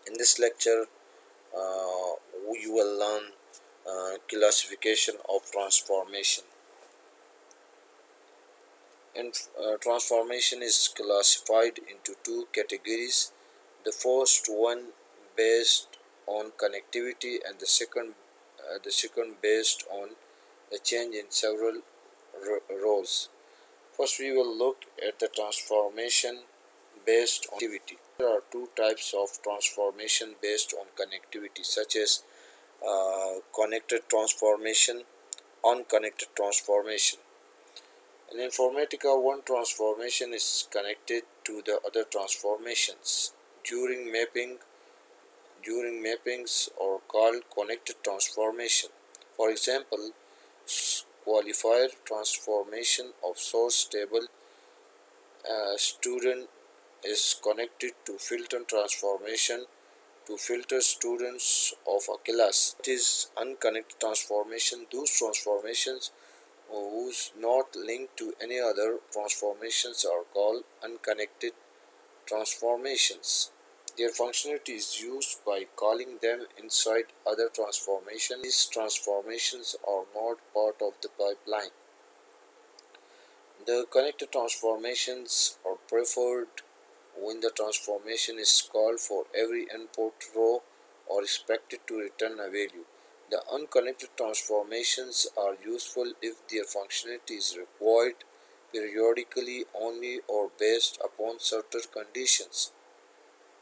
In this lecture, we will learn classification of transformation. And transformation is classified into two categories. The first one based on connectivity, and the second based on the change in several rows. First, we will look at the transformation based on connectivity. There are two types of transformation based on connectivity, such as connected transformation, unconnected transformation. In Informatica, one transformation is connected to the other transformations. During mapping, during mappings are called connected transformation. For example, qualifier transformation of source table student is connected to filter transformation to filter students of a class. It is unconnected transformation. Those transformations whose not linked to any other transformations are called unconnected transformations. Their functionality is used by calling them inside other transformations. These transformations are not part of the pipeline. The connected transformations are preferred when the transformation is called for every input row or expected to return a value. The unconnected transformations are useful if their functionality is required periodically only or based upon certain conditions.